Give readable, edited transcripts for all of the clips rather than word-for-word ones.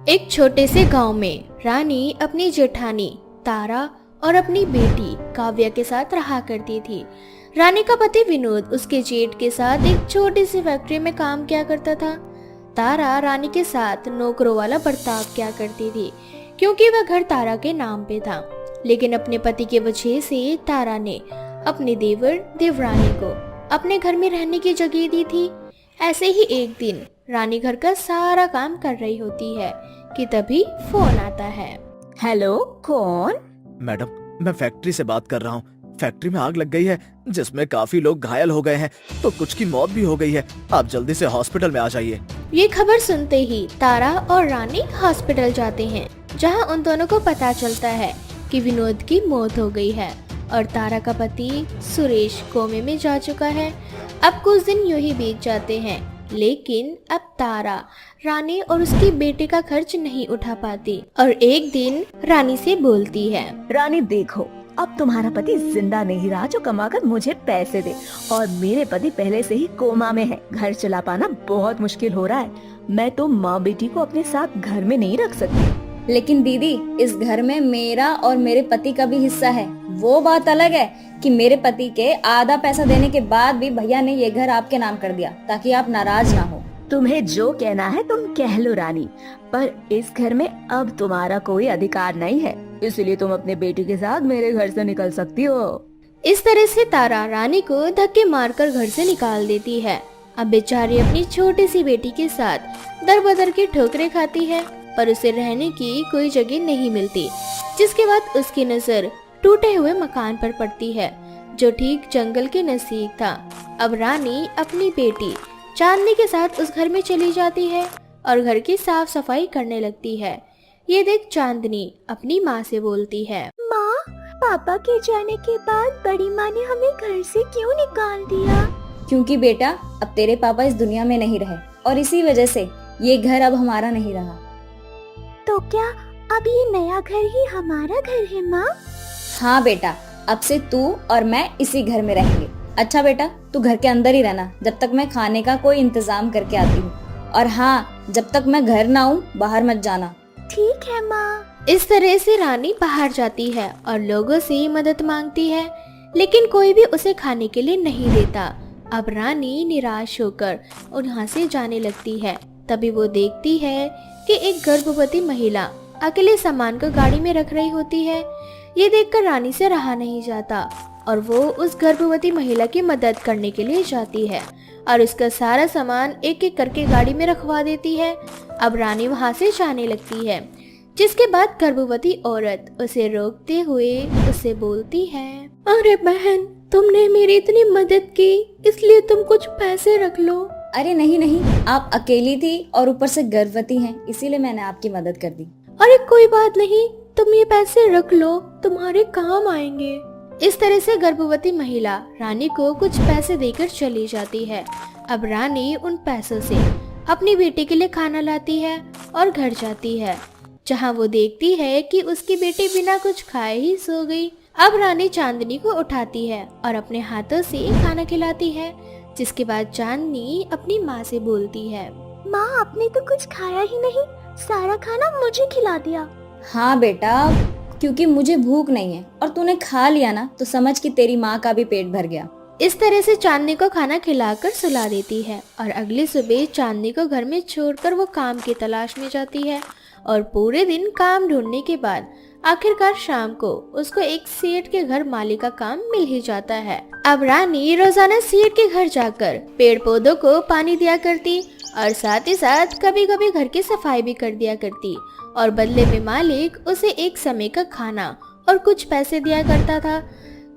एक छोटे से गांव में रानी अपनी जेठानी तारा और अपनी बेटी काव्या के साथ रहा करती थी। रानी का पति विनोद उसके जेठ के साथ एक छोटी सी फैक्ट्री में काम किया करता था। तारा रानी के साथ नौकरों वाला बर्ताव किया करती थी क्योंकि वह घर तारा के नाम पे था। लेकिन अपने पति के वजह से तारा ने अपने देवर देवरानी को अपने घर में रहने की जगह दी थी। ऐसे ही एक दिन रानी घर का सारा काम कर रही होती है कि तभी फोन आता है। हेलो, कौन? मैडम, मैं फैक्ट्री से बात कर रहा हूँ। फैक्ट्री में आग लग गई है जिसमें काफी लोग घायल हो गए हैं, तो कुछ की मौत भी हो गई है। आप जल्दी से हॉस्पिटल में आ जाइए। ये खबर सुनते ही तारा और रानी हॉस्पिटल जाते हैं, जहां उन दोनों को पता चलता है कि विनोद की मौत हो गई है और तारा का पति सुरेश कोमे में जा चुका है। अब कुछ दिन यूं ही बीत जाते हैं, लेकिन अब तारा रानी और उसकी बेटे का खर्च नहीं उठा पाती और एक दिन रानी से बोलती है। रानी देखो, अब तुम्हारा पति जिंदा नहीं रहा जो कमाकर मुझे पैसे दे, और मेरे पति पहले से ही कोमा में है। घर चला पाना बहुत मुश्किल हो रहा है। मैं तो माँ बेटी को अपने साथ घर में नहीं रख सकती। लेकिन दीदी, इस घर में मेरा और मेरे पति का भी हिस्सा है। वो बात अलग है कि मेरे पति के आधा पैसा देने के बाद भी भैया ने ये घर आपके नाम कर दिया ताकि आप नाराज ना हो। तुम्हें जो कहना है तुम कह लो रानी, पर इस घर में अब तुम्हारा कोई अधिकार नहीं है, इसलिए तुम अपने बेटी के साथ मेरे घर से निकल सकती हो। इस तरह से तारा रानी को धक्के मारकर घर से निकाल देती है। अब बेचारी अपनी छोटी सी बेटी के साथ दर बदर की ठोकरें खाती है, पर उसे रहने की कोई जगह नहीं मिलती। जिसके बाद उसकी नजर टूटे हुए मकान पर पड़ती है जो ठीक जंगल के नजदीक था। अब रानी अपनी बेटी चांदनी के साथ उस घर में चली जाती है और घर की साफ सफाई करने लगती है। ये देख चांदनी अपनी माँ से बोलती है। माँ, पापा के जाने के बाद बड़ी माँ ने हमें घर से क्यों निकाल दिया? क्योंकि बेटा, अब तेरे पापा इस दुनिया में नहीं रहे और इसी वजह से ये घर अब हमारा नहीं रहा। तो क्या अब ये नया घर ही हमारा घर है माँ? हाँ बेटा, अब से तू और मैं इसी घर में रहेंगे। अच्छा बेटा, तू घर के अंदर ही रहना जब तक मैं खाने का कोई इंतजाम करके आती हूँ। और हाँ, जब तक मैं घर ना आऊँ बाहर मत जाना। ठीक है माँ। इस तरह से रानी बाहर जाती है और लोगों से मदद मांगती है, लेकिन कोई भी उसे खाने के लिए नहीं देता। अब रानी निराश होकर वहाँ से जाने लगती है। तभी वो देखती है कि एक गर्भवती महिला अकेले सामान को गाड़ी में रख रही होती है। ये देखकर रानी से रहा नहीं जाता और वो उस गर्भवती महिला की मदद करने के लिए जाती है और उसका सारा सामान एक एक करके गाड़ी में रखवा देती है। अब रानी वहाँ से जाने लगती है, जिसके बाद गर्भवती औरत उसे रोकते हुए उसे बोलती है। अरे बहन, तुमने मेरी इतनी मदद की, इसलिए तुम कुछ पैसे रख लो। अरे नहीं नहीं, आप अकेली थी और ऊपर से गर्भवती हैं, इसीलिए मैंने आपकी मदद कर दी। अरे कोई बात नहीं, तुम ये पैसे रख लो, तुम्हारे काम आएंगे। इस तरह से गर्भवती महिला रानी को कुछ पैसे देकर चली जाती है। अब रानी उन पैसों से अपनी बेटी के लिए खाना लाती है और घर जाती है, जहां वो देखती है कि उसकी बेटी बिना कुछ खाए ही सो गई। अब रानी चांदनी को उठाती है और अपने हाथों से खाना खिलाती है, जिसके बाद चांदनी अपनी माँ से बोलती है। माँ, आपने तो कुछ खाया ही नहीं, सारा खाना मुझे खिला दिया। हाँ बेटा, क्योंकि मुझे भूख नहीं है और तूने खा लिया ना, तो समझ कि तेरी माँ का भी पेट भर गया। इस तरह से चांदनी को खाना खिलाकर सुला देती है और अगली सुबह चांदनी को घर में छोड़कर वो काम की तलाश में जाती है और पूरे दिन काम ढूंढने के बाद आखिरकार शाम को उसको एक सेठ के घर माली का काम मिल ही जाता है। अब रानी रोजाना सेठ के घर जाकर पेड़ पौधों को पानी दिया करती और साथ ही साथ कभी कभी घर की सफाई भी कर दिया करती और बदले में मालिक उसे एक समय का खाना और कुछ पैसे दिया करता था।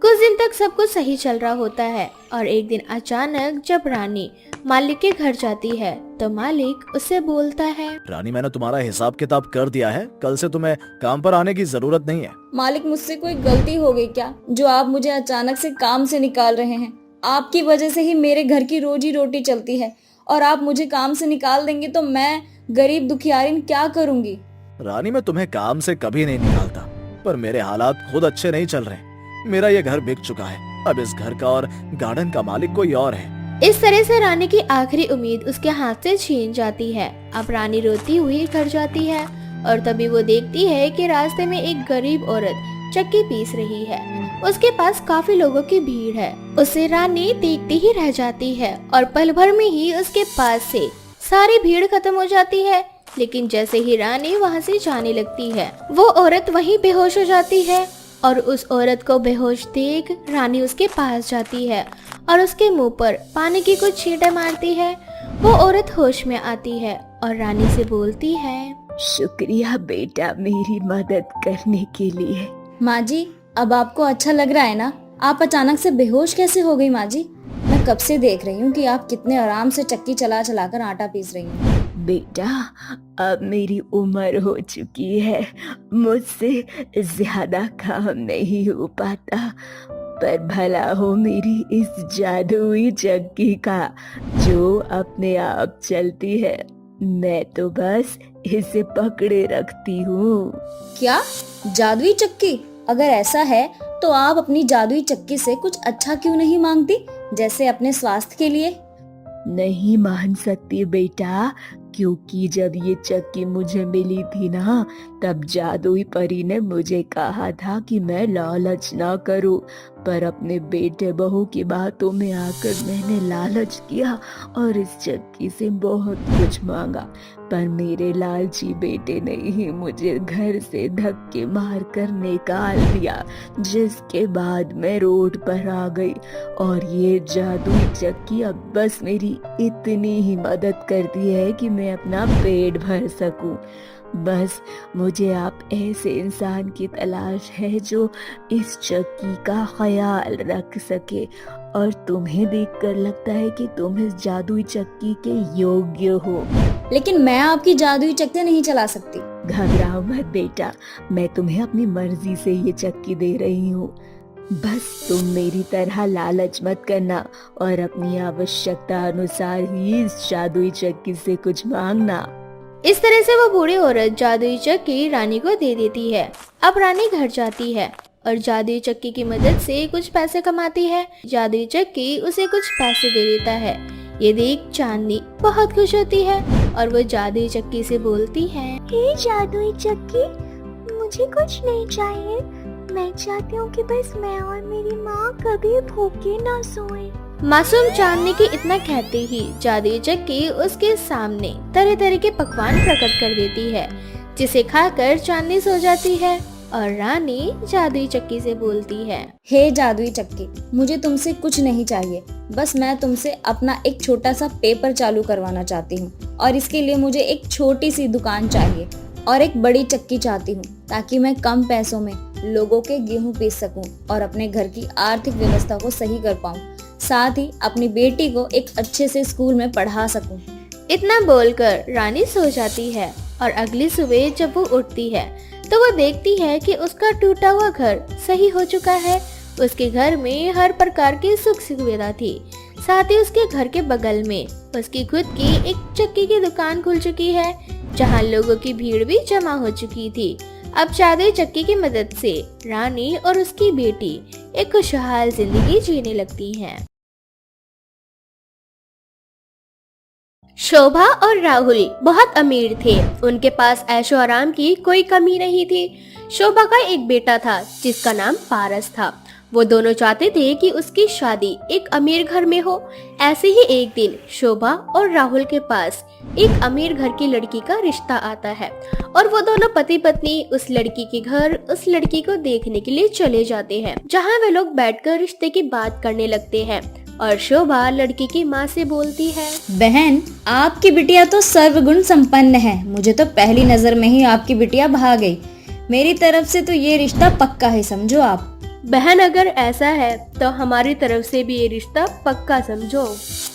कुछ दिन तक सब कुछ सही चल रहा होता है और एक दिन अचानक जब रानी मालिक के घर जाती है तो मालिक उससे बोलता है। रानी, मैंने तुम्हारा हिसाब किताब कर दिया है, कल से तुम्हें काम पर आने की जरूरत नहीं है। मालिक, मुझसे कोई गलती हो गई क्या जो आप मुझे अचानक से काम से निकाल रहे हैं? आपकी वजह से ही मेरे घर की रोजी रोटी चलती है और आप मुझे काम से निकाल देंगे तो मैं गरीब दुखियारिन क्या करूँगी? रानी, मैं तुम्हें काम से कभी नहीं निकालता, पर मेरे हालात खुद अच्छे नहीं चल रहे। मेरा ये घर बिक चुका है, अब इस घर का और गार्डन का मालिक कोई और है। इस तरह से रानी की आखिरी उम्मीद उसके हाथ से छीन जाती है। अब रानी रोती हुई घर जाती है और तभी वो देखती है कि रास्ते में एक गरीब औरत चक्की पीस रही है। उसके पास काफी लोगों की भीड़ है। उसे रानी देखती ही रह जाती है और पल भर में ही उसके पास से सारी भीड़ खत्म हो जाती है। लेकिन जैसे ही रानी वहाँ से जाने लगती है, वो औरत वहीं बेहोश हो जाती है और उस औरत को बेहोश देख रानी उसके पास जाती है और उसके मुंह पर पानी की कुछ छींटे मारती है। वो औरत होश में आती है और रानी से बोलती है, शुक्रिया बेटा मेरी मदद करने के लिए। माँ जी, अब आपको अच्छा लग रहा है ना? आप अचानक से बेहोश कैसे हो गई माँ जी? मैं कब से देख रही हूँ कि आप कितने आराम से चक्की चला चला कर आटा पीस रही हैं। बेटा अब मेरी उम्र हो चुकी है, मुझसे ज्यादा काम नहीं हो पाता, पर भला हो मेरी इस जादुई चक्की का जो अपने आप चलती है। मैं तो बस इसे पकड़े रखती हूँ। क्या जादुई चक्की? अगर ऐसा है तो आप अपनी जादुई चक्की से कुछ अच्छा क्यों नहीं मांगती, जैसे अपने स्वास्थ्य के लिए? नहीं मान सकती बेटा, क्योंकि जब ये चक्की मुझे मिली थी ना, तब जादुई परी ने मुझे कहा था कि मैं लालच ना करूं, पर अपने बेटे बहू की बातों में आकर मैंने लालच किया और इस चक्की से बहुत कुछ मांगा। पर मेरे लालची बेटे ने ही मुझे घर से धक्के मार कर निकाल दिया, जिसके बाद मैं रोड पर आ गई और ये जादुई चक्की अब बस मेरी इतनी ही मदद करती है कि मैं अपना पेट भर सकूं। बस मुझे आप ऐसे इंसान की तलाश है जो इस चक्की का ख्याल रख सके, और तुम्हें देखकर लगता है कि तुम इस जादुई चक्की के योग्य हो। लेकिन मैं आपकी जादुई चक्की नहीं चला सकती। घबराओ मत बेटा, मैं तुम्हें अपनी मर्जी से ये चक्की दे रही हूँ। बस तुम मेरी तरह लालच मत करना और अपनी आवश्यकता अनुसार ही इस जादुई चक्की से कुछ मांगना। इस तरह से वो बूढ़ी औरत जादुई चक्की रानी को दे देती है। अब रानी घर जाती है और जादुई चक्की की मदद से कुछ पैसे कमाती है। जादुई चक्की उसे कुछ पैसे दे देता है। ये देख चांदनी बहुत खुश होती है और वो जादुई चक्की से बोलती है, हे जादुई चक्की, मुझे कुछ नहीं चाहिए। मैं चाहती हूँ कि बस मैं और मेरी माँ कभी भूखे ना सोए। मासूम चांदनी की इतना कहते ही जादुई चक्की उसके सामने तरह तरह के पकवान प्रकट कर देती है, जिसे खाकर चांदनी सो जाती है और रानी जादुई चक्की से बोलती है, हे जादुई चक्की, मुझे तुमसे कुछ नहीं चाहिए, बस मैं तुमसे अपना एक छोटा सा पेपर चालू करवाना चाहती हूँ और इसके लिए मुझे एक छोटी सी दुकान चाहिए और एक बड़ी चक्की चाहती हूँ, ताकि मैं कम पैसों में लोगों के गेहूं पीस सकूं और अपने घर की आर्थिक व्यवस्था को सही कर पाऊं, साथ ही अपनी बेटी को एक अच्छे से स्कूल में पढ़ा सकूं। इतना बोलकर रानी सो जाती है और अगली सुबह जब वो उठती है तो वो देखती है कि उसका टूटा हुआ घर सही हो चुका है। उसके घर में हर प्रकार की सुख सुविधा थी। साथ ही उसके घर के बगल में उसकी खुद की एक चक्की की दुकान खुल चुकी है, जहाँ लोगों की भीड़ भी जमा हो चुकी थी। अब जादुई चक्की की मदद से रानी और उसकी बेटी एक खुशहाल जिंदगी जीने लगती हैं। शोभा और राहुल बहुत अमीर थे। उनके पास ऐशो आराम की कोई कमी नहीं थी। शोभा का एक बेटा था जिसका नाम पारस था। वो दोनों चाहते थे कि उसकी शादी एक अमीर घर में हो। ऐसे ही एक दिन शोभा और राहुल के पास एक अमीर घर की लड़की का रिश्ता आता है और वो दोनों पति पत्नी उस लड़की के घर उस लड़की को देखने के लिए चले जाते हैं, जहाँ वे लोग बैठकर रिश्ते की बात करने लगते हैं। और शोभा लड़की की माँ से बोलती है, बहन, आपकी बिटिया तो सर्वगुण संपन्न है। मुझे तो पहली नजर में ही आपकी बिटिया भा गई। मेरी तरफ से तो ये रिश्ता पक्का है, समझो आप। बहन, अगर ऐसा है तो हमारी तरफ से भी ये रिश्ता पक्का समझो।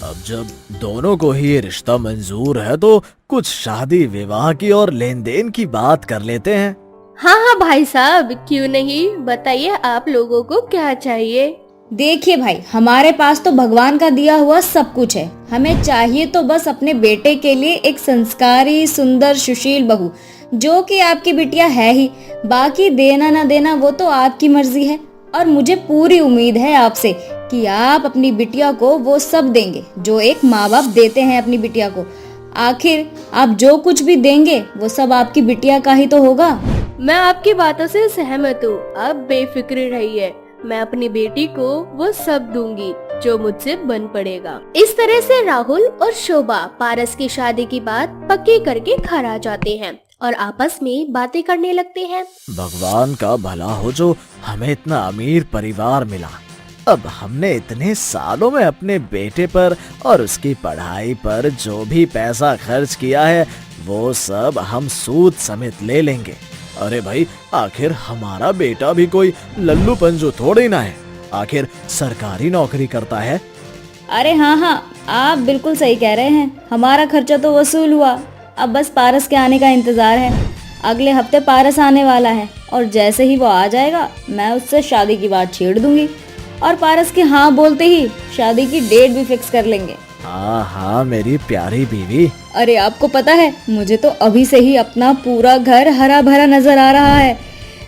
अब जब दोनों को ही ये रिश्ता मंजूर है तो कुछ शादी विवाह की और लेन देन की बात कर लेते हैं। हाँ हाँ भाई साहब, क्यों नहीं, बताइए आप लोगों को क्या चाहिए। देखिए भाई, हमारे पास तो भगवान का दिया हुआ सब कुछ है। हमें चाहिए तो बस अपने बेटे के लिए एक संस्कारी, सुंदर, सुशील बहू, जो कि आपकी बिटिया है ही। बाकी देना ना देना वो तो आपकी मर्जी है। और मुझे पूरी उम्मीद है आपसे कि आप अपनी बिटिया को वो सब देंगे जो एक माँ बाप देते हैं अपनी बिटिया को। आखिर आप जो कुछ भी देंगे वो सब आपकी बिटिया का ही तो होगा। मैं आपकी बातों से सहमत हूँ। अब बेफिक्र रहिए, मैं अपनी बेटी को वो सब दूंगी जो मुझसे बन पड़ेगा। इस तरह से राहुल और शोभा पारस की शादी की बात पक्की करके घर आ जाते हैं और आपस में बातें करने लगते हैं। भगवान का भला हो जो हमें इतना अमीर परिवार मिला। अब हमने इतने सालों में अपने बेटे पर और उसकी पढ़ाई पर जो भी पैसा खर्च किया है वो सब हम सूद समेत ले लेंगे। अरे भाई, आखिर हमारा बेटा भी कोई लल्लू पंजू थोड़ी ना है, आखिर सरकारी नौकरी करता है। अरे हाँ, आप बिल्कुल सही कह रहे हैं। हमारा खर्चा तो वसूल हुआ, अब बस पारस के आने का इंतजार है। अगले हफ्ते पारस आने वाला है और जैसे ही वो आ जाएगा मैं उससे शादी की बात छेड़ दूंगी और पारस के हाँ बोलते ही शादी की डेट भी फिक्स कर लेंगे। हाँ मेरी प्यारी बीवी। अरे आपको पता है, मुझे तो अभी से ही अपना पूरा घर हरा भरा नजर आ रहा है।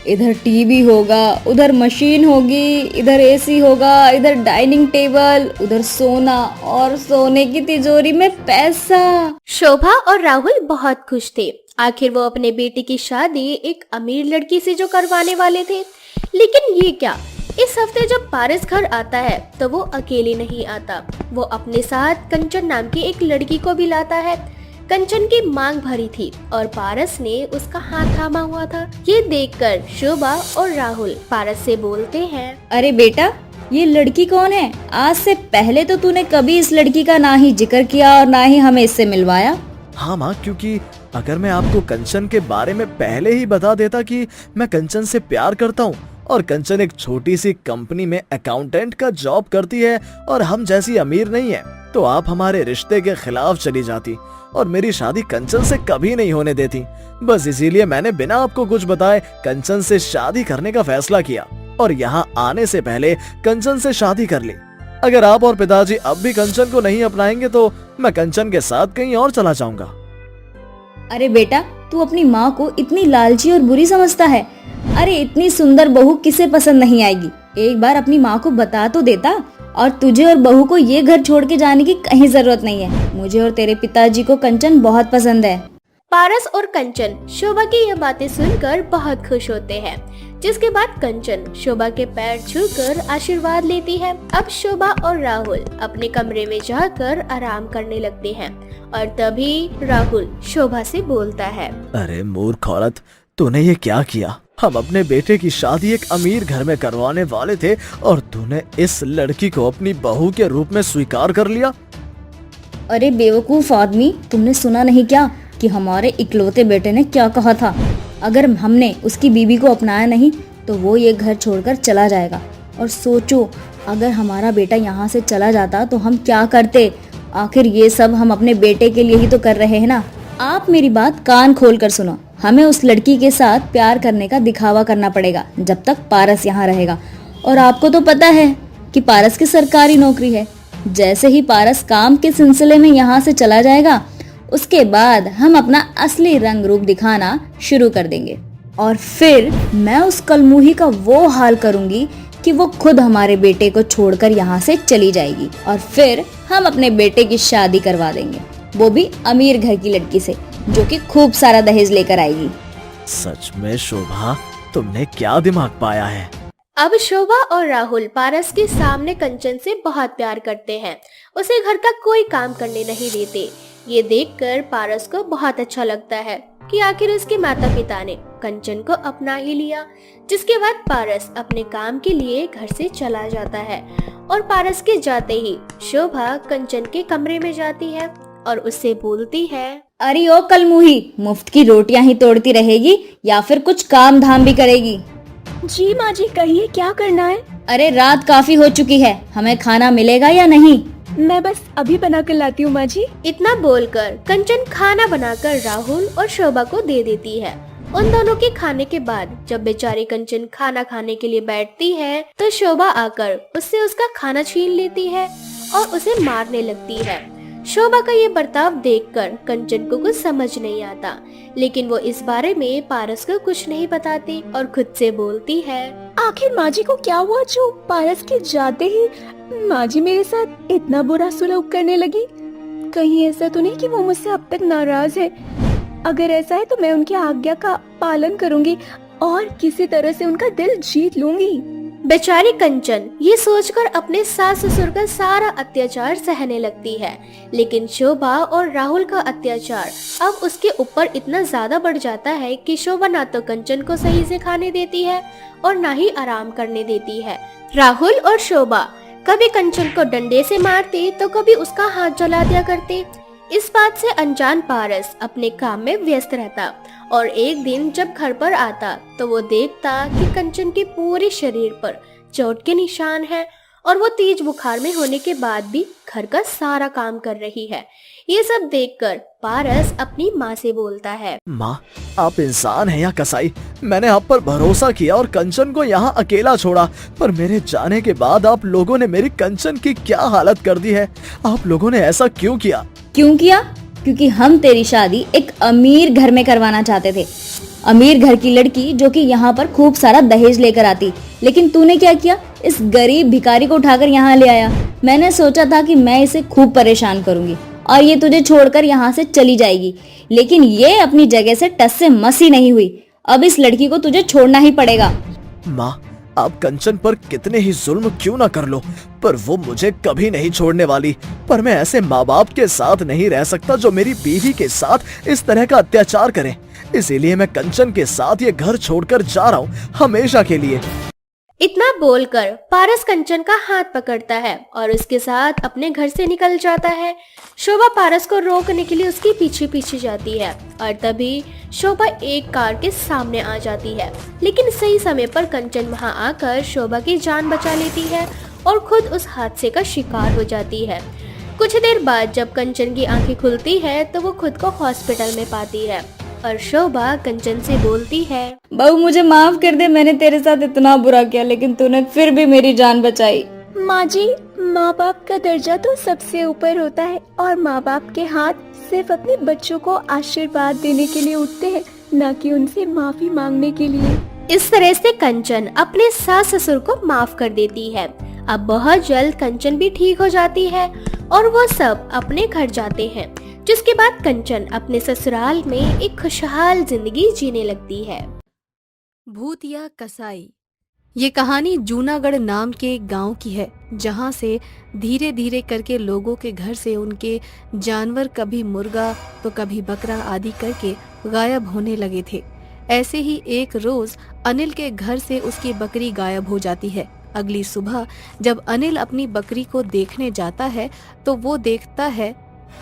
इधर टीवी होगा, उधर मशीन होगी, इधर एसी होगा, इधर डाइनिंग टेबल, उधर सोना और सोने की तिजोरी में पैसा। शोभा और राहुल बहुत खुश थे। आखिर वो अपने बेटे की शादी एक अमीर लड़की से जो करवाने वाले थे। लेकिन ये क्या, इस हफ्ते जब पारस घर आता है तो वो अकेले नहीं आता, वो अपने साथ कंचन नाम की एक लड़की को भी लाता है। कंचन की मांग भरी थी और पारस ने उसका हाथ थामा हुआ था। ये देखकर शोभा और राहुल पारस से बोलते हैं, अरे बेटा, ये लड़की कौन है? आज से पहले तो तूने कभी इस लड़की का ना ही जिक्र किया और ना ही हमें इससे मिलवाया। हाँ माँ, क्योंकि अगर मैं आपको कंचन के बारे में पहले ही बता देता कि मैं कंचन से प्यार करता हूँ और कंचन एक छोटी सी कंपनी में अकाउंटेंट का जॉब करती है और हम जैसी अमीर नहीं है, तो आप हमारे रिश्ते के खिलाफ चली जाती और मेरी शादी कंचन से कभी नहीं होने देती। बस इसीलिए मैंने बिना आपको कुछ बताए कंचन से शादी करने का फैसला किया और यहाँ आने से पहले कंचन से शादी कर ली। अगर आप और पिताजी अब भी कंचन को नहीं अपनाएंगे तो मैं कंचन के साथ कहीं और चला जाऊंगा। अरे बेटा, तू अपनी माँ को इतनी लालची और बुरी समझता है? अरे इतनी सुंदर बहू किसे पसंद नहीं आएगी? एक बार अपनी माँ को बता तो देता। और तुझे और बहू को ये घर छोड़ के जाने की कहीं जरूरत नहीं है। मुझे और तेरे पिताजी को कंचन बहुत पसंद है। पारस और कंचन शोभा की यह बातें सुनकर बहुत खुश होते हैं, जिसके बाद कंचन शोभा के पैर छूकर आशीर्वाद लेती है। अब शोभा और राहुल अपने कमरे में जाकर आराम करने लगते हैं और तभी राहुल शोभा से बोलता है, अरे मूर्ख औरत, तूने ये क्या किया? हम अपने बेटे की शादी एक अमीर घर में करवाने वाले थे और तूने इस लड़की को अपनी बहू के रूप में स्वीकार कर लिया। अरे बेवकूफ आदमी, तुमने सुना नहीं क्या कि हमारे इकलौते बेटे ने क्या कहा था? अगर हमने उसकी बीवी को अपनाया नहीं तो वो ये घर छोड़कर चला जाएगा। और सोचो, अगर हमारा बेटा यहाँ से चला जाता तो हम क्या करते? आखिर ये सब हम अपने बेटे के लिए ही तो कर रहे हैं ना। आप मेरी बात कान खोल कर सुनो। हमें उस लड़की के साथ प्यार करने का दिखावा करना पड़ेगा जब तक पारस यहाँ रहेगा। और आपको तो पता है कि पारस की सरकारी नौकरी है। जैसे ही पारस काम के सिलसिले में यहाँ से चला जाएगा, उसके बाद हम अपना असली रंग रूप दिखाना शुरू कर देंगे और फिर मैं उस कलमुही का वो हाल करूंगी कि वो खुद हमारे बेटे को छोड़कर यहाँ से चली जाएगी और फिर हम अपने बेटे की शादी करवा देंगे, वो भी अमीर घर की लड़की से जो कि खूब सारा दहेज लेकर आएगी। सच में शोभा, तुमने क्या दिमाग पाया है? अब शोभा और राहुल पारस के सामने कंचन से बहुत प्यार करते हैं, उसे घर का कोई काम करने नहीं देते। ये देखकर पारस को बहुत अच्छा लगता है कि आखिर उसके माता पिता ने कंचन को अपना ही लिया। जिसके बाद पारस अपने काम के लिए घर से चला जाता है और पारस के जाते ही शोभा कंचन के कमरे में जाती है और उससे बोलती है, अरे ओ कलमुही, मुफ्त की रोटियां ही तोड़ती रहेगी या फिर कुछ काम धाम भी करेगी? जी माँ जी, कहिए क्या करना है? अरे रात काफी हो चुकी है, हमें खाना मिलेगा या नहीं? मैं बस अभी बना कर लाती हूँ माँ जी। इतना बोलकर कंचन खाना बनाकर राहुल और शोभा को दे देती है। उन दोनों के खाने के बाद जब बेचारी कंचन खाना खाने के लिए बैठती है तो शोभा आकर उससे उसका खाना छीन लेती है और उसे मारने लगती है। शोभा का ये बर्ताव देखकर कंचन को कुछ समझ नहीं आता, लेकिन वो इस बारे में पारस को कुछ नहीं बताती और खुद से बोलती है, आखिर माँ जी को क्या हुआ जो पारस के जाते ही माँ जी मेरे साथ इतना बुरा सलूक करने लगी? कहीं ऐसा तो नहीं कि वो मुझसे अब तक नाराज है। अगर ऐसा है तो मैं उनकी आज्ञा का पालन करूंगी और किसी तरह से उनका दिल जीत लूंगी। बेचारी कंचन ये सोचकर अपने सास ससुर का सारा अत्याचार सहने लगती है, लेकिन शोभा और राहुल का अत्याचार अब उसके ऊपर इतना ज्यादा बढ़ जाता है कि शोभा ना तो कंचन को सही से खाने देती है और ना ही आराम करने देती है। राहुल और शोभा कभी कंचन को डंडे से मारते तो कभी उसका हाथ जला दिया करते। इस बात से अनजान पारस अपने काम में व्यस्त रहता और एक दिन जब घर पर आता तो वो देखता कि कंचन के पूरे शरीर पर चोट के निशान हैं और वो तेज बुखार में होने के बाद भी घर का सारा काम कर रही है। ये सब देखकर पारस अपनी माँ से बोलता है, माँ, आप इंसान हैं या कसाई? मैंने आप पर भरोसा किया और कंचन को यहाँ अकेला छोड़ा, पर मेरे जाने के बाद आप लोगों ने मेरी कंचन की क्या हालत कर दी है? आप लोगों ने ऐसा क्यों किया? क्यों किया? क्योंकि हम तेरी शादी एक अमीर घर में करवाना चाहते थे, अमीर घर की लड़की जो कि यहाँ पर खूब सारा दहेज लेकर आती। लेकिन तूने क्या किया? इस गरीब भिखारी को उठाकर यहाँ ले आया। मैंने सोचा था कि मैं इसे खूब परेशान करूंगी और ये तुझे छोड़कर यहाँ से चली जाएगी, लेकिन ये अपनी जगह से टस से मसी नहीं हुई। अब इस लड़की को तुझे छोड़ना ही पड़ेगा। माँ, आप कंचन पर कितने ही जुल्म क्यों ना कर लो, पर वो मुझे कभी नहीं छोड़ने वाली। पर मैं ऐसे माँ बाप के साथ नहीं रह सकता जो मेरी बीवी के साथ इस तरह का अत्याचार करें। इसीलिए मैं कंचन के साथ ये घर छोड़कर जा रहा हूँ, हमेशा के लिए। इतना बोलकर पारस कंचन का हाथ पकड़ता है और उसके साथ अपने घर से निकल जाता है। शोभा पारस को रोकने के लिए उसके पीछे पीछे जाती है और तभी शोभा एक कार के सामने आ जाती है, लेकिन सही समय पर कंचन वहां आकर शोभा की जान बचा लेती है और खुद उस हादसे का शिकार हो जाती है। कुछ देर बाद जब कंचन की आंखें खुलती है तो वो खुद को हॉस्पिटल में पाती है और शोभा कंचन से बोलती है, बहू मुझे माफ कर दे, मैंने तेरे साथ इतना बुरा किया लेकिन तूने फिर भी मेरी जान बचाई। माँ जी, माँ बाप का दर्जा तो सबसे ऊपर होता है और माँ बाप के हाथ सिर्फ अपने बच्चों को आशीर्वाद देने के लिए उठते हैं, न कि उनसे माफी मांगने के लिए। इस तरह से कंचन अपने सास ससुर को माफ कर देती है। अब बहुत जल्द कंचन भी ठीक हो जाती है और वो सब अपने घर जाते हैं, जिसके बाद कंचन अपने ससुराल में एक खुशहाल जिंदगी जीने लगती है। भूत या कसाई। ये कहानी जूनागढ़ नाम के एक गांव की है, जहां से धीरे धीरे करके लोगों के घर से उनके जानवर कभी मुर्गा तो कभी बकरा आदि करके गायब होने लगे थे। ऐसे ही एक रोज अनिल के घर से उसकी बकरी गायब हो जाती है। अगली सुबह जब अनिल अपनी बकरी को देखने जाता है तो वो देखता है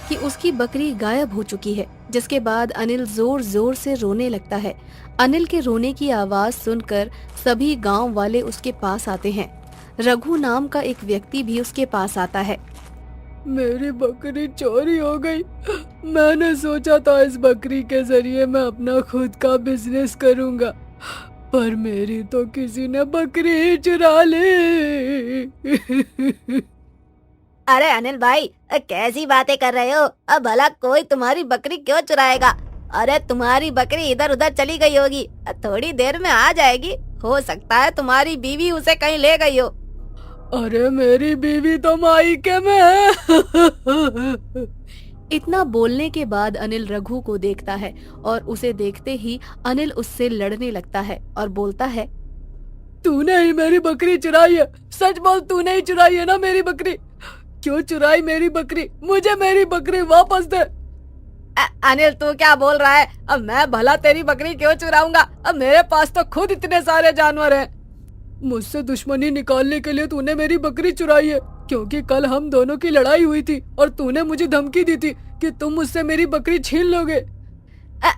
कि उसकी बकरी गायब हो चुकी है, जिसके बाद अनिल जोर जोर से रोने लगता है। अनिल के रोने की आवाज सुनकर सभी गांव वाले उसके पास आते हैं। रघु नाम का एक व्यक्ति भी उसके पास आता है। मेरी बकरी चोरी हो गई। मैंने सोचा था इस बकरी के जरिए मैं अपना खुद का बिजनेस करूंगा, पर मेरी तो किसी ने बकरी ही चुरा ली। अरे अनिल भाई, कैसी बातें कर रहे हो? अब भला कोई तुम्हारी बकरी क्यों चुराएगा? अरे तुम्हारी बकरी इधर उधर चली गई होगी, थोड़ी देर में आ जाएगी। हो सकता है तुम्हारी बीवी उसे कहीं ले गई हो। अरे मेरी बीवी तो मायके में है। इतना बोलने के बाद अनिल रघु को देखता है और उसे देखते ही अनिल उससे लड़ने लगता है और बोलता है, तूने ही मेरी बकरी चुराई है। सच बोल, तूने ही चुराई है ना मेरी बकरी? क्यों चुराई मेरी बकरी? मुझे मेरी बकरी वापस दे। अनिल तू क्या बोल रहा है? अब मैं भला तेरी बकरी क्यों चुराऊंगा? अब मेरे पास तो खुद इतने सारे जानवर हैं। मुझसे दुश्मनी निकालने के लिए तूने मेरी बकरी चुराई है, क्योंकि कल हम दोनों की लड़ाई हुई थी और तूने मुझे धमकी दी थी कि तुम मुझसे मेरी बकरी छीन लोगे।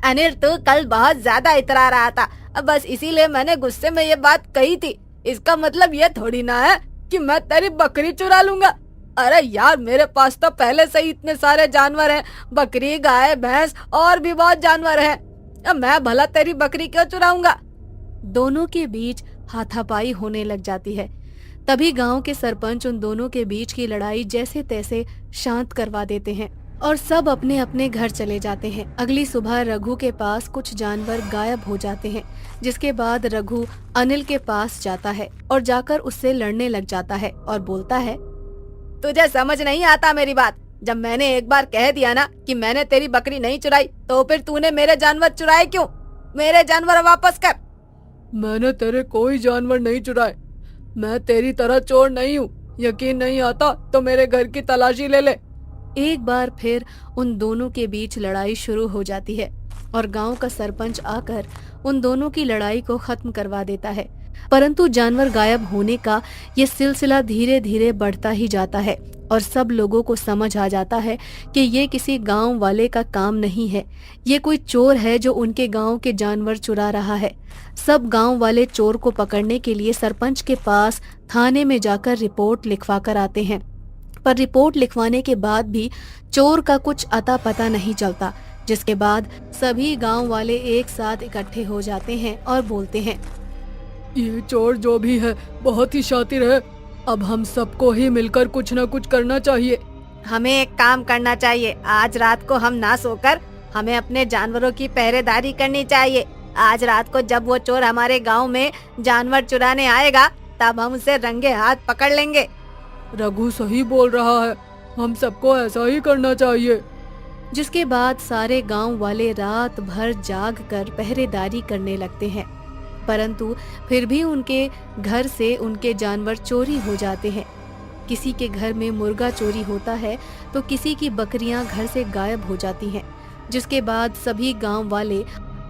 अनिल तू कल बहुत ज्यादा इतरा रहा था, बस इसीलिए मैंने गुस्से में ये बात कही थी। इसका मतलब ये थोड़ी ना है कि मैं तेरी बकरी चुरा लूंगा। अरे यार, मेरे पास तो पहले से ही इतने सारे जानवर हैं, बकरी, गाय, भैंस और भी बहुत जानवर हैं। अब मैं भला तेरी बकरी क्यों चुराऊंगा? दोनों के बीच हाथापाई होने लग जाती है। तभी गांव के सरपंच उन दोनों के बीच की लड़ाई जैसे तैसे शांत करवा देते हैं और सब अपने अपने घर चले जाते हैं। अगली सुबह रघु के पास कुछ जानवर गायब हो जाते हैं, जिसके बाद रघु अनिल के पास जाता है और जाकर उससे लड़ने लग जाता है और बोलता है, तुझे समझ नहीं आता मेरी बात? जब मैंने एक बार कह दिया ना कि मैंने तेरी बकरी नहीं चुराई, तो फिर तूने मेरे जानवर चुराए क्यों? मेरे जानवर वापस कर। मैंने तेरे कोई जानवर नहीं चुराए। मैं तेरी तरह चोर नहीं हूँ। यकीन नहीं आता तो मेरे घर की तलाशी ले ले। एक बार फिर उन दोनों के बीच लड़ाई शुरू हो जाती है और गांव का सरपंच आकर उन दोनों की लड़ाई को खत्म करवा देता है। परंतु जानवर गायब होने का ये सिलसिला धीरे धीरे बढ़ता ही जाता है और सब लोगों को समझ आ जाता है कि ये किसी गांव वाले का काम नहीं है, ये कोई चोर है जो उनके गांव के जानवर चुरा रहा है। सब गांव वाले चोर को पकड़ने के लिए सरपंच के पास थाने में जाकर रिपोर्ट लिखवा कर आते हैं, पर रिपोर्ट लिखवाने के बाद भी चोर का कुछ अता पता नहीं चलता। जिसके बाद सभी गांव वाले एक साथ इकट्ठे हो जाते हैं और बोलते हैं, ये चोर जो भी है बहुत ही शातिर है। अब हम सबको ही मिलकर कुछ न कुछ करना चाहिए। हमें एक काम करना चाहिए। आज रात को हम ना सोकर हमें अपने जानवरों की पहरेदारी करनी चाहिए। आज रात को जब वो चोर हमारे गांव में जानवर चुराने आएगा, तब हम उसे रंगे हाथ पकड़ लेंगे। रघु सही बोल रहा है, हम सबको ऐसा ही करना चाहिए। जिसके बाद सारे गांव वाले रात भर जाग कर पहरेदारी करने लगते हैं, परंतु फिर भी उनके घर से उनके जानवर चोरी हो जाते हैं। किसी के घर में मुर्गा चोरी होता है तो किसी की बकरियां घर से गायब हो जाती हैं। जिसके बाद सभी गांव वाले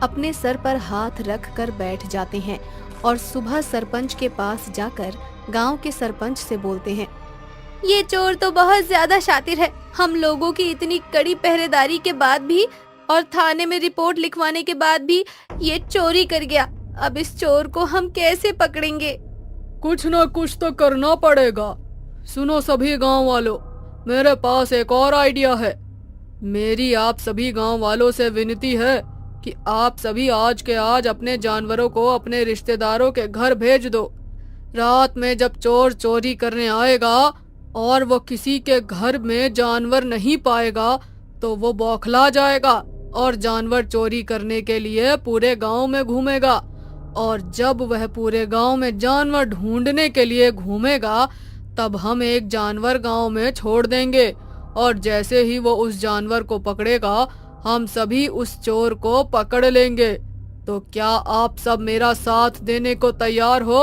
अपने सर पर हाथ रख कर बैठ जाते हैं और सुबह सरपंच के पास जाकर गांव के सरपंच से बोलते हैं, ये चोर तो बहुत ज्यादा शातिर है। हम लोगों की इतनी कड़ी पहरेदारी के बाद भी और थाने में रिपोर्ट लिखवाने के बाद भी ये चोरी कर गया। अब इस चोर को हम कैसे पकड़ेंगे? कुछ न कुछ तो करना पड़ेगा। सुनो सभी गांव वालों, मेरे पास एक और आइडिया है। मेरी आप सभी गांव वालों से विनती है कि आप सभी आज के आज अपने जानवरों को अपने रिश्तेदारों के घर भेज दो। रात में जब चोर चोरी करने आएगा और वो किसी के घर में जानवर नहीं पाएगा तो वो बौखला जाएगा और जानवर चोरी करने के लिए पूरे गांव में घूमेगा। और जब वह पूरे गांव में जानवर ढूंढने के लिए घूमेगा, तब हम एक जानवर गांव में छोड़ देंगे और जैसे ही वो उस जानवर को पकड़ेगा, हम सभी उस चोर को पकड़ लेंगे। तो क्या आप सब मेरा साथ देने को तैयार हो?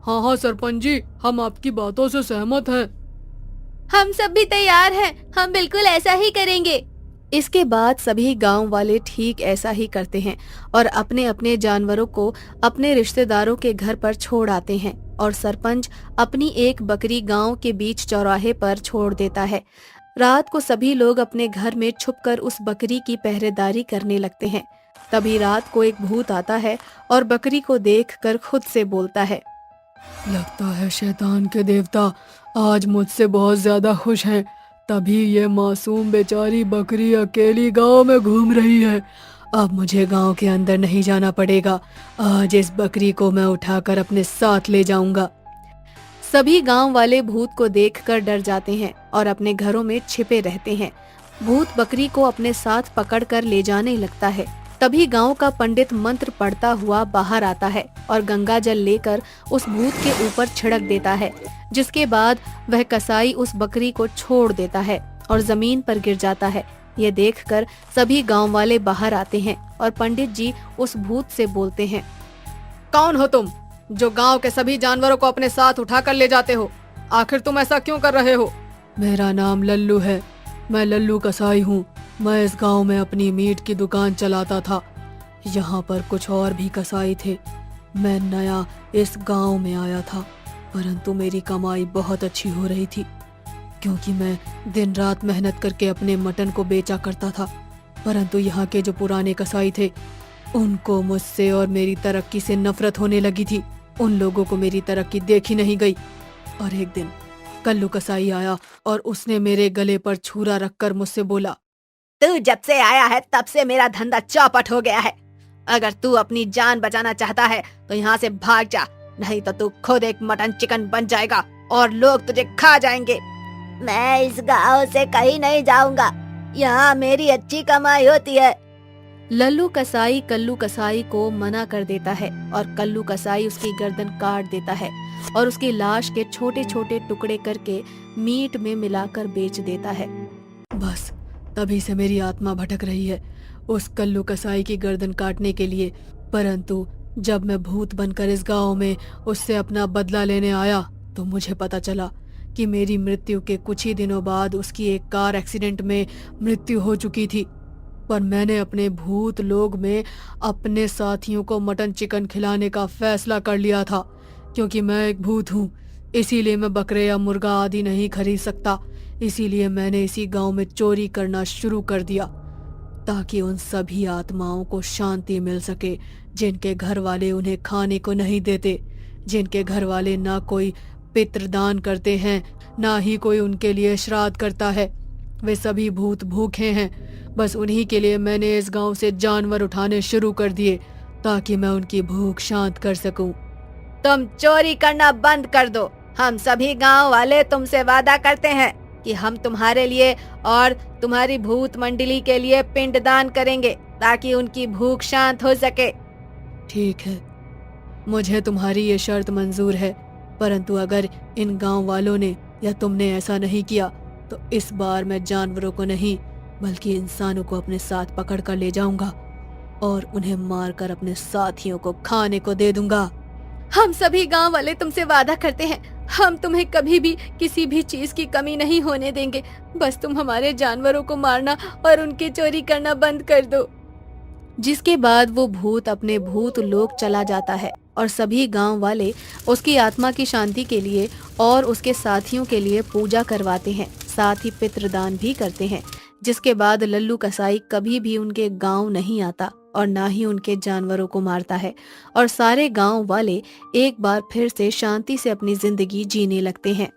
हाँ हाँ सरपंच जी, हम आपकी बातों से सहमत हैं। हम सब भी तैयार हैं। हम बिल्कुल ऐसा ही करेंगे। इसके बाद सभी गांव वाले ठीक ऐसा ही करते हैं और अपने अपने जानवरों को अपने रिश्तेदारों के घर पर छोड़ आते हैं और सरपंच अपनी एक बकरी गांव के बीच चौराहे पर छोड़ देता है। रात को सभी लोग अपने घर में छुपकर उस बकरी की पहरेदारी करने लगते हैं। तभी रात को एक भूत आता है और बकरी को देखकर खुद से बोलता है, लगता है शैतान के देवता आज मुझसे बहुत ज्यादा खुश हैं, तभी ये मासूम बेचारी बकरी अकेली गांव में घूम रही है। अब मुझे गांव के अंदर नहीं जाना पड़ेगा। आज इस बकरी को मैं उठाकर अपने साथ ले जाऊंगा। सभी गांव वाले भूत को देखकर डर जाते हैं और अपने घरों में छिपे रहते हैं। भूत बकरी को अपने साथ पकड़कर ले जाने लगता है। तभी गांव का पंडित मंत्र पढ़ता हुआ बाहर आता है और गंगा जल लेकर उस भूत के ऊपर छिड़क देता है। जिसके बाद वह कसाई उस बकरी को छोड़ देता है और जमीन पर गिर जाता है। ये देखकर सभी गांव वाले बाहर आते हैं और पंडित जी उस भूत से बोलते हैं, कौन हो तुम जो गांव के सभी जानवरों को अपने साथ उठाकर ले जाते हो? आखिर तुम ऐसा क्यों कर रहे हो? मेरा नाम लल्लू है। मैं लल्लू कसाई हूँ। मैं इस गांव में अपनी मीट की दुकान चलाता था। यहाँ पर कुछ और भी कसाई थे। मैं नया इस गांव में आया था, परंतु मेरी कमाई बहुत अच्छी हो रही थी क्योंकि मैं दिन रात मेहनत करके अपने मटन को बेचा करता था। परंतु यहाँ के जो पुराने कसाई थे, उनको मुझसे और मेरी तरक्की से नफरत होने लगी थी। उन लोगों को मेरी तरक्की देखी नहीं गई। और एक दिन कल्लू कसाई आया और उसने मेरे गले पर छुरा रखकर मुझसे बोला, तू जब से आया है तब से मेरा धंधा चौपट हो गया है। अगर तू अपनी जान बचाना चाहता है तो यहाँ से भाग जा, नहीं तो तू खुद एक मटन चिकन बन जाएगा और लोग तुझे खा जाएंगे। मैं इस गांव से कहीं नहीं जाऊंगा, यहाँ मेरी अच्छी कमाई होती है। लल्लू कसाई कल्लू कसाई को मना कर देता है और कल्लू कसाई उसकी गर्दन काट देता है और उसकी लाश के छोटे छोटे टुकड़े करके मीट में मिलाकर बेच देता है। तभी से मेरी आत्मा भटक रही है उस कल्लू कसाई की गर्दन काटने के लिए। परंतु जब मैं भूत बनकर इस गांव में उससे अपना बदला लेने आया तो मुझे पता चला कि मेरी मृत्यु के कुछ ही दिनों बाद उसकी एक कार एक्सीडेंट में मृत्यु हो चुकी थी। पर मैंने अपने भूत लोक में अपने साथियों को मटन चिकन खिलाने का फैसला कर लिया था। क्योंकि मैं एक भूत हूँ, इसीलिए मैं बकरे या मुर्गा आदि नहीं खरीद सकता। इसीलिए मैंने इसी गांव में चोरी करना शुरू कर दिया ताकि उन सभी आत्माओं को शांति मिल सके जिनके घर वाले उन्हें खाने को नहीं देते, जिनके घर वाले ना कोई पितृदान करते हैं, ना ही कोई उनके लिए श्राद्ध करता है। वे सभी भूत भूखे हैं। बस उन्हीं के लिए मैंने इस गांव से जानवर उठाने शुरू कर दिए ताकि मैं उनकी भूख शांत कर सकूं। तुम चोरी करना बंद कर दो। हम सभी गांव वाले तुमसे वादा करते हैं कि हम तुम्हारे लिए और तुम्हारी भूत मंडली के लिए पिंडदान करेंगे ताकि उनकी भूख शांत हो सके। ठीक है, मुझे तुम्हारी ये शर्त मंजूर है, परंतु अगर इन गांव वालों ने या तुमने ऐसा नहीं किया तो इस बार मैं जानवरों को नहीं बल्कि इंसानों को अपने साथ पकड़ कर ले जाऊंगा और उन्हें मारकर अपने साथियों को खाने को दे दूंगा। हम सभी गांव वाले तुमसे वादा करते हैं, हम तुम्हें कभी भी किसी भी चीज की कमी नहीं होने देंगे। बस तुम हमारे जानवरों को मारना और उनकी चोरी करना बंद कर दो। जिसके बाद वो भूत अपने भूत लोक चला जाता है और सभी गांव वाले उसकी आत्मा की शांति के लिए और उसके साथियों के लिए पूजा करवाते हैं, साथ ही पितृदान भी करते हैं। जिसके बाद लल्लू कसाई कभी भी उनके गांव नहीं आता और ना ही उनके जानवरों को मारता है और सारे गांव वाले एक बार फिर से शांति से अपनी जिंदगी जीने लगते हैं।